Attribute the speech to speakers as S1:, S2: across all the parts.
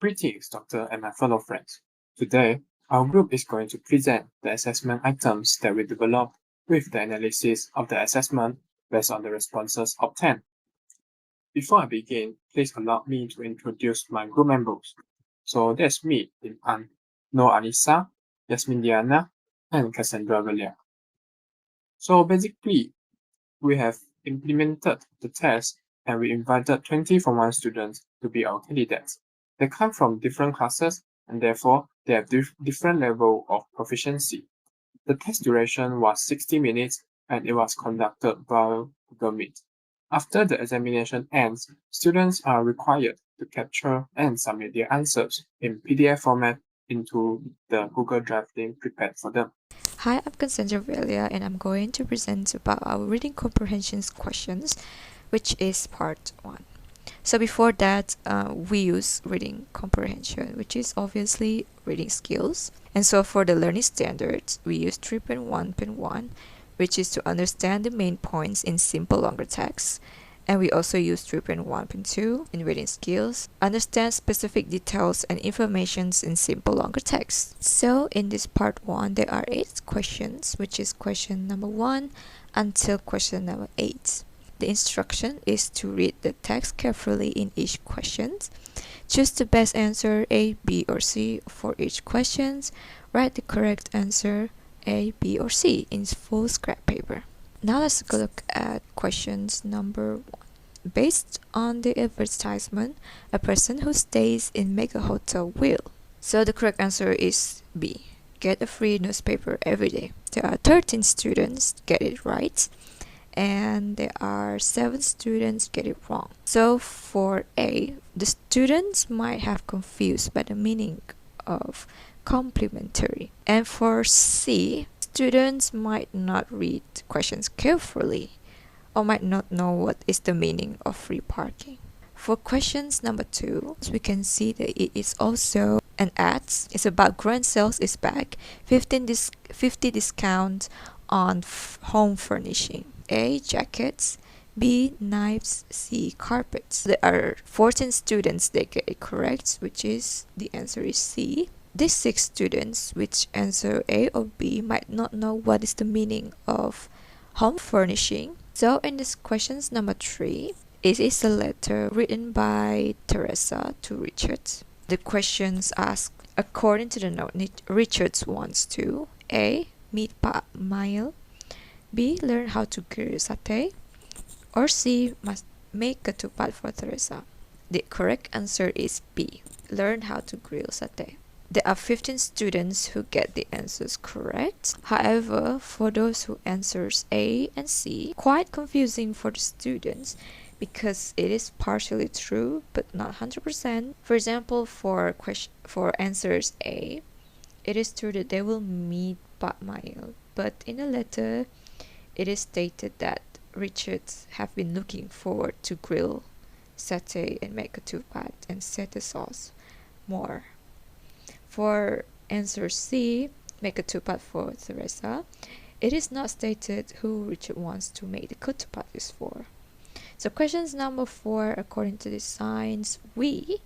S1: Greetings, Doctor and my fellow friends. Today, our group is going to present the assessment items that we developed with the analysis of the assessment based on the responses obtained. Before I begin, please allow me to introduce my group members. So that's me, Lim An, Annisa, Yasmin, Diyana, and Cassandra Valia. So basically, we have implemented the test and we invited 20 Form 1 students to be our candidates. They come from different classes and therefore they have different level of proficiency. The test duration was 60 minutes and it was conducted by Google Meet. After the examination ends, students are required to capture and submit their answers in PDF format into the Google Drive link prepared for them.
S2: Hi, I'm Cassandra Valia, and I'm going to present about our reading comprehensions questions, which is part 1. So before that, we use reading comprehension, which is obviously reading skills. And so for the learning standards, we use 3.1.1, which is to understand the main points in simple longer text. And we also use 3.1.2 in reading skills, understand specific details and informations in simple longer text. So in this part 1, there are 8 questions, which is question number 1 until question number 8. The instruction is to read the text carefully in each question. Choose the best answer A, B, or C for each question. Write the correct answer A, B, or C in full scrap paper. Now let's look at questions number 1. Based on the advertisement, a person who stays in Mega Hotel will. So the correct answer is B. Get a free newspaper every day. There are 13 students get it right, and there are 7 students get it wrong. So for A, the students might have confused by the meaning of complimentary. And for C, students might not read questions carefully or might not know what is the meaning of free parking. For questions number 2, we can see that it is also an ad. It's about grand sales is back, 50 discount on home furnishing. A, jackets. B, knives. C, carpets. There are 14 students that get it correct, which is the answer is C. These 6 students, which answer A or B, might not know what is the meaning of home furnishing. So in this questions number 3, it is a letter written by Teresa to Richard. The questions ask, according to the note, Richard wants to A, meet Pak Mail. B, learn how to grill satay. Or C, must make ketupat for Teresa. The correct answer is B, learn how to grill satay. There are 15 students who get the answers correct. However, for those who answers A and C, quite confusing for the students because it is partially true but not 100%. For example, for answers A, it is true that they will meet Pak Mail, but in a letter, it is stated that Richard have been looking forward to grill satay and make ketupat and set the sauce more. For answer C, make ketupat for Teresa, it is not stated who Richard wants to make the ketupat is for. So questions number 4, according to the signs, we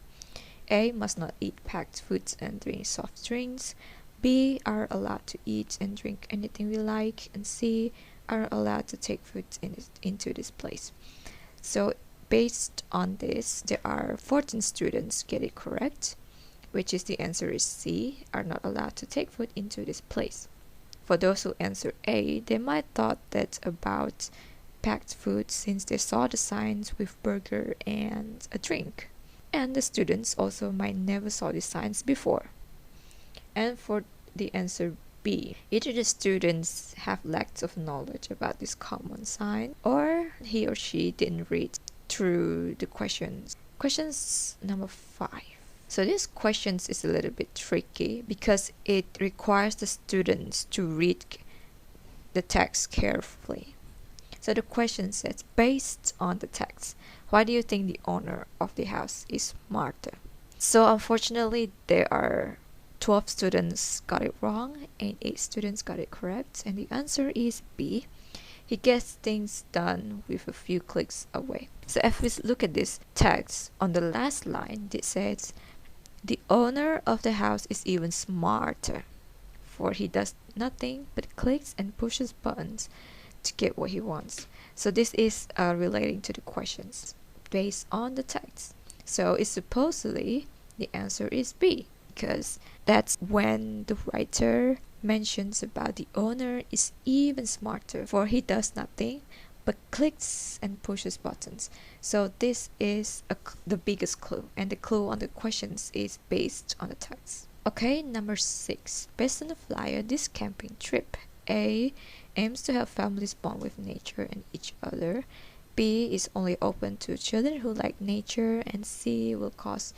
S2: A, must not eat packed foods and drink soft drinks. B, are allowed to eat and drink anything we like. And C, are allowed to take food into this place. So based on this, there are 14 students get it correct, which is the answer is C, are not allowed to take food into this place. For those who answer A, they might thought that about packed food since they saw the signs with burger and a drink. And the students also might never saw the signs before. And for the answer B, either the students have lack of knowledge about this common sign or he or she didn't read through the questions. Questions number 5. So this questions is a little bit tricky because it requires the students to read the text carefully. So the question says, based on the text, why do you think the owner of the house is Martha? So unfortunately, there are 12 students got it wrong and 8 students got it correct, and the answer is B. He gets things done with a few clicks away. So if we look at this text on the last line, it says The owner of the house is even smarter, for he does nothing but clicks and pushes buttons to get what he wants. So this is relating to the questions based on the text. So it's supposedly the answer is B, because that's when the writer mentions about the owner is even smarter, for he does nothing but clicks and pushes buttons. So this is the biggest clue, and the clue on the questions is based on the text. Okay, number 6. Based on the flyer, this camping trip, A, aims to help families bond with nature and each other. B, is only open to children who like nature. And C, will cost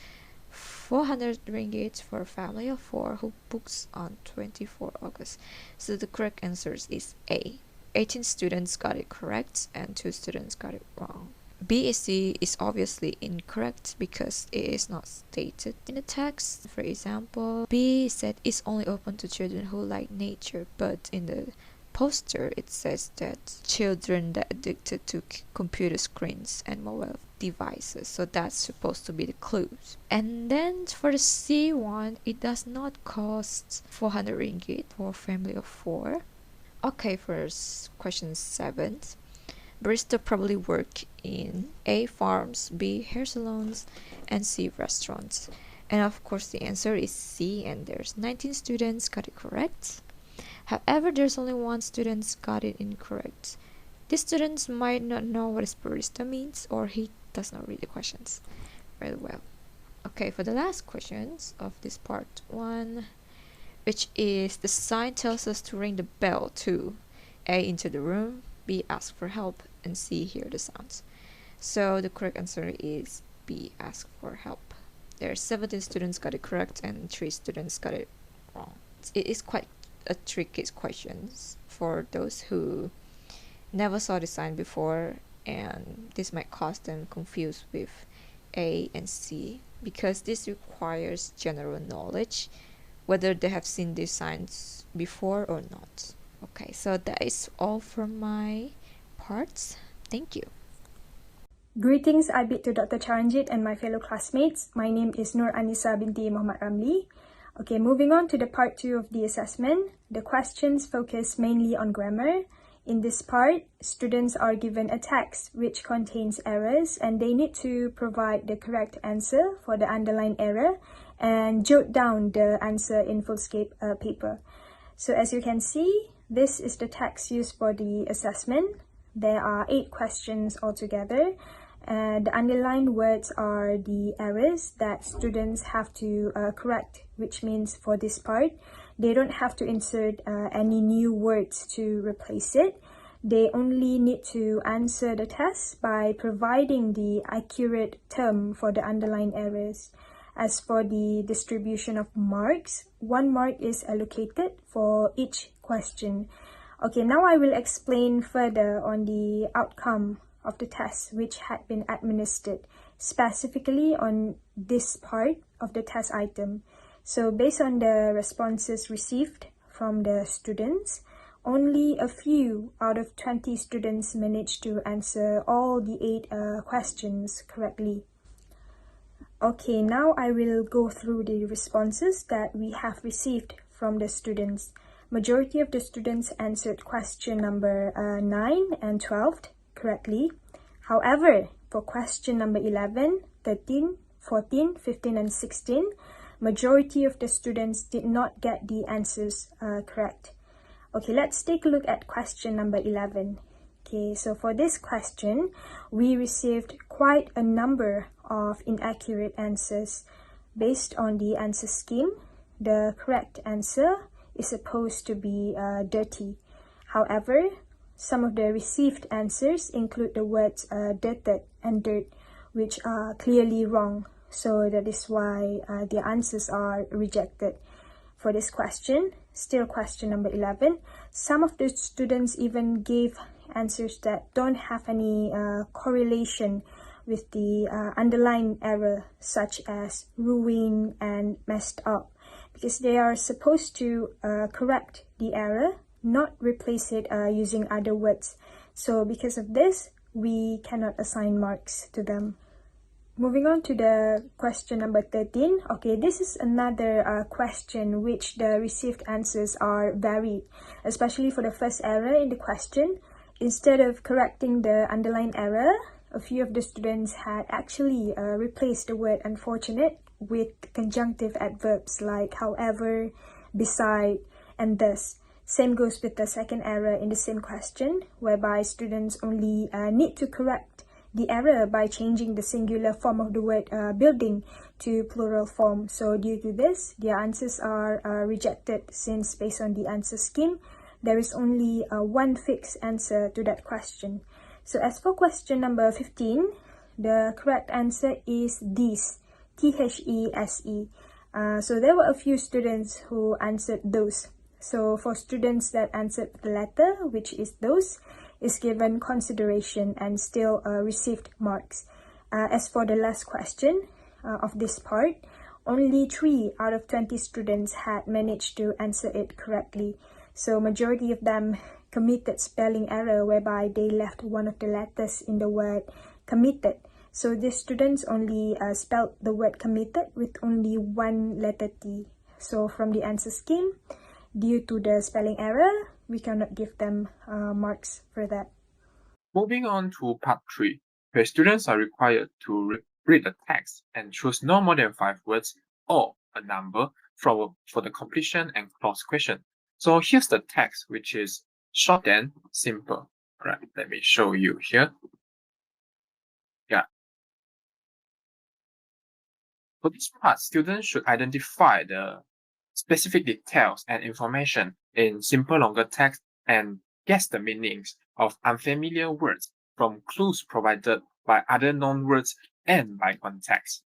S2: 400 ringgit for a family of 4 who books on 24 August. So the correct answer is A. 18 students got it correct and 2 students got it wrong. B and C is obviously incorrect because it is not stated in the text. For example, B said it's only open to children who like nature, but in the poster it says that children that are addicted to computer screens and mobile devices. So that's supposed to be the clues. And then for the C one, it does not cost 400 ringgit for a family of 4. Okay, first question 7. Barista probably work in A, farms, B, hair salons, and C, restaurants. And of course the answer is C, and there's 19 students got it correct. However, there's only 1 student got it incorrect. These students might not know what barista means, or he does not read the questions very well. Okay, for the last questions of this part 1, which is the sign tells us to ring the bell to A, enter the room, B, ask for help, and C, hear the sounds. So the correct answer is B, ask for help. There are 17 students got it correct and 3 students got it wrong. It is quite a tricky question for those who never saw the sign before, and this might cause them confused with A and C, because this requires general knowledge, whether they have seen these signs before or not. Okay, so that is all from my parts. Thank you.
S3: Greetings IBIT to Dr. Charanjit and my fellow classmates. My name is Annisa binti Mohmad Ramli. Okay, moving on to the part 2 of the assessment. The questions focus mainly on grammar. In this part, students are given a text which contains errors, and they need to provide the correct answer for the underlined error and jot down the answer in full-scape paper. So as you can see, this is the text used for the assessment. There are 8 questions altogether. The underlined words are the errors that students have to correct, which means for this part, they don't have to insert any new words to replace it. They only need to answer the test by providing the accurate term for the underlined errors. As for the distribution of marks, 1 mark is allocated for each question. Okay, now I will explain further on the outcome of the test which had been administered, specifically on this part of the test item. So based on the responses received from the students, only a few out of 20 students managed to answer all the 8 questions correctly. Okay, now I will go through the responses that we have received from the students. Majority of the students answered question number 9 and 12 correctly. However, for question number 11, 13, 14, 15, and 16, majority of the students did not get the answers correct. Okay, let's take a look at question number 11. Okay, so for this question, we received quite a number of inaccurate answers. Based on the answer scheme, the correct answer is supposed to be dirty. However, some of the received answers include the words dirted and dirt, which are clearly wrong. So that is why the answers are rejected. For this question, still question number 11, some of the students even gave answers that don't have any correlation with the underlying error, such as ruined and messed up, because they are supposed to correct the error, not replace it using other words. So because of this, we cannot assign marks to them. Moving on to the question number 13. Okay, this is another question which the received answers are varied, especially for the first error in the question. Instead of correcting the underlined error, a few of the students had actually replaced the word unfortunate with conjunctive adverbs like however, beside, and thus. Same goes with the second error in the same question, whereby students only need to correct the error by changing the singular form of the word building to plural form. So due to this, their answers are rejected, since based on the answer scheme, there is only one fixed answer to that question. So as for question number 15, the correct answer is these, These. So there were a few students who answered those. So for students that answered the latter, which is those, is given consideration and still received marks. As for the last question of this part, only 3 out of 20 students had managed to answer it correctly. So majority of them committed spelling error, whereby they left one of the letters in the word committed. So these students only spelled the word committed with only one letter T. So from the answer scheme, due to the spelling error, we cannot give them marks for that.
S1: Moving on to part 3, where students are required to read the text and choose no more than 5 words or a number for the completion and clause question. So here's the text, which is short and simple. Alright, let me show you here. Yeah. For this part, students should identify the specific details and information in simple longer text and guess the meanings of unfamiliar words from clues provided by other known words and by context.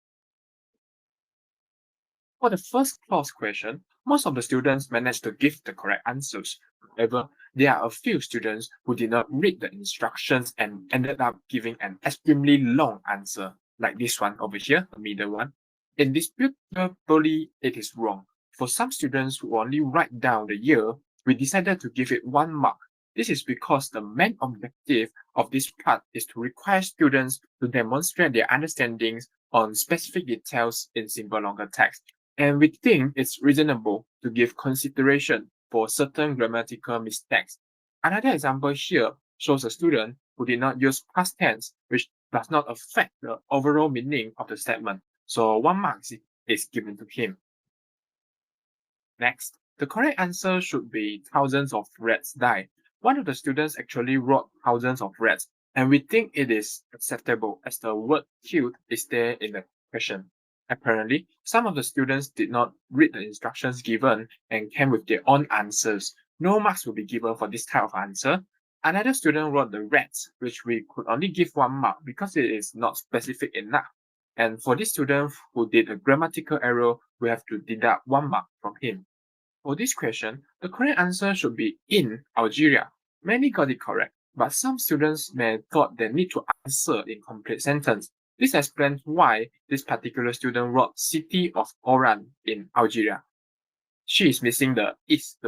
S1: For the first clause question, most of the students managed to give the correct answers. However, there are a few students who did not read the instructions and ended up giving an extremely long answer, like this one over here, the middle one. Indisputably, it is wrong. For some students who only write down the year, we decided to give it 1 mark. This is because the main objective of this part is to require students to demonstrate their understandings on specific details in simple longer text. And we think it's reasonable to give consideration for certain grammatical mistakes. Another example here shows a student who did not use past tense, which does not affect the overall meaning of the statement. So 1 mark is given to him. Next, the correct answer should be thousands of rats died. One of the students actually wrote thousands of rats, and we think it is acceptable as the word killed is there in the question. Apparently, some of the students did not read the instructions given and came with their own answers. No marks will be given for this type of answer. Another student wrote the rats, which we could only give 1 mark because it is not specific enough. And for this student who did a grammatical error, we have to deduct 1 mark from him. For this question, the correct answer should be in Algeria. Many got it correct, but some students may thought they need to answer in complete sentence. This explains why this particular student wrote city of Oran in Algeria. She is missing the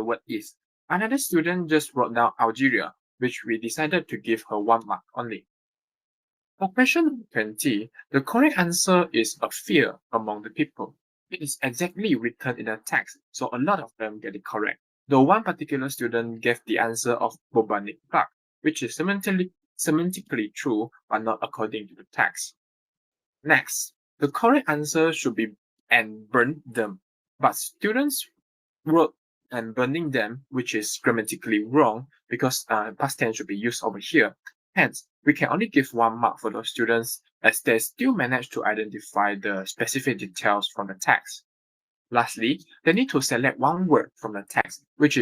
S1: word is. Another student just wrote down Algeria, which we decided to give her 1 mark only. For question 20, the correct answer is a fear among the people. It is exactly written in the text, so a lot of them get it correct. Though one particular student gave the answer of bubonic plague, which is semantically true, but not according to the text. Next, the correct answer should be and burn them, but students wrote and burning them, which is grammatically wrong because past tense should be used over here. Hence, we can only give 1 mark for those students as they still manage to identify the specific details from the text. Lastly, they need to select 1 word from the text, which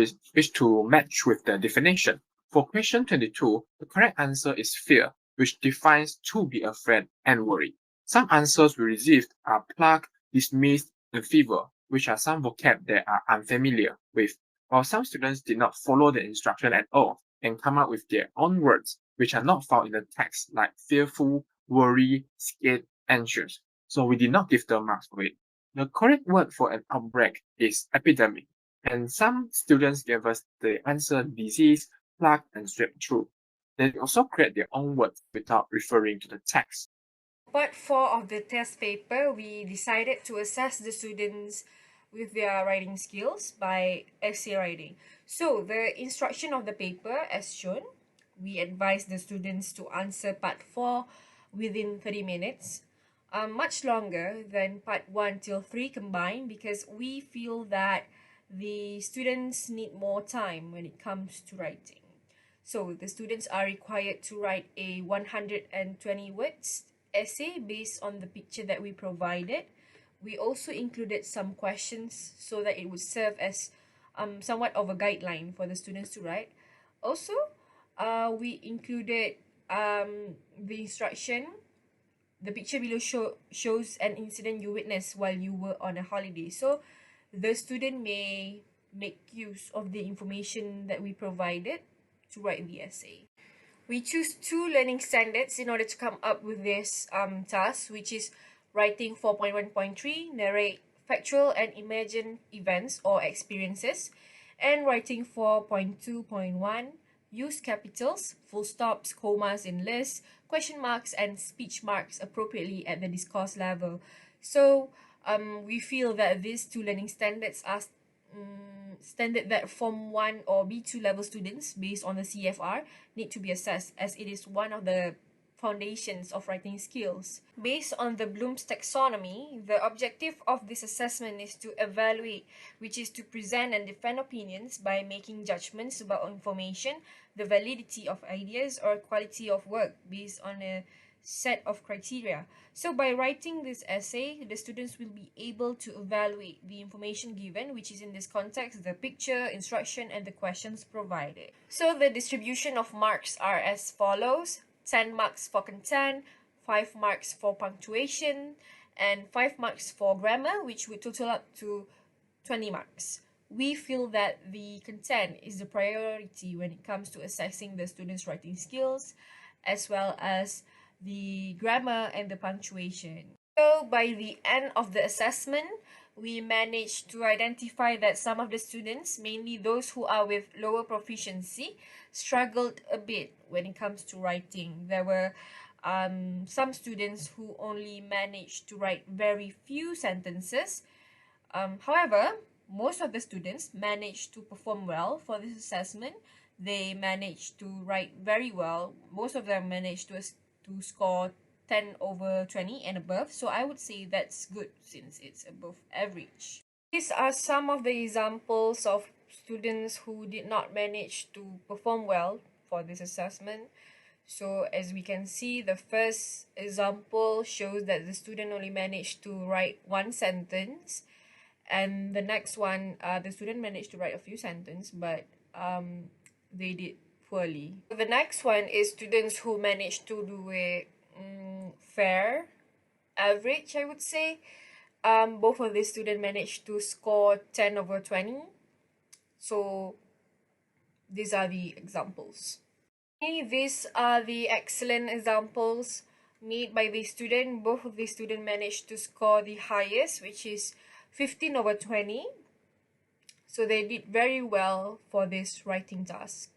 S1: to match with the definition. For question 22, the correct answer is fear, which defines to be afraid and worried. Some answers we received are plague, dismissed, and fever, which are some vocab they are unfamiliar with, while some students did not follow the instruction at all and come up with their own words, which are not found in the text, like fearful, worry, scared, anxious. So we did not give them marks for it. The correct word for an outbreak is epidemic, and some students gave us the answer disease, plague, and strep throat. They also create their own words without referring to the text.
S4: part 4 of the test paper, we decided to assess the students with their writing skills by essay writing. So the instruction of the paper as shown, we advise the students to answer part 4 within 30 minutes, much longer than part 1 till 3 combined, because we feel that the students need more time when it comes to writing. So the students are required to write a 120 words essay based on the picture that we provided. We also included some questions so that it would serve as somewhat of a guideline for the students to write. Also, we included the instruction. The picture below shows an incident you witnessed while you were on a holiday. So the student may make use of the information that we provided to write the essay. We choose 2 learning standards in order to come up with this task, which is writing 4.1.3, narrate factual and imagined events or experiences, and writing 4.2.1, use capitals, full stops, commas in lists, question marks, and speech marks appropriately at the discourse level. So we feel that these 2 learning standards are standard that Form 1 or B2 level students, based on the CFR, need to be assessed, as it is one of the foundations of writing skills. Based on the Bloom's taxonomy, the objective of this assessment is to evaluate, which is to present and defend opinions by making judgments about information, the validity of ideas, or quality of work based on a set of criteria. So by writing this essay, the students will be able to evaluate the information given, which is in this context the picture, instruction, and the questions provided. So the distribution of marks are as follows: 10 marks for content, 5 marks for punctuation, and 5 marks for grammar, which would total up to 20 marks. We feel that the content is the priority when it comes to assessing the students' writing skills, as well as the grammar and the punctuation. So by the end of the assessment, we managed to identify that some of the students, mainly those who are with lower proficiency, struggled a bit when it comes to writing. There were some students who only managed to write very few sentences. However, most of the students managed to perform well for this assessment. They managed to write very well. Most of them managed to score 10 over 20 and above. So I would say that's good since it's above average. These are some of the examples of students who did not manage to perform well for this assessment. So as we can see, the first example shows that the student only managed to write 1 sentence, and the next one, the student managed to write a few sentences, but they did poorly. The next one is students who managed to do a fair average, I would say. Both of these students managed to score 10 over 20. So these are the examples. These are the excellent examples made by the student. Both of the students managed to score the highest, which is 15 over 20. So they did very well for this writing task.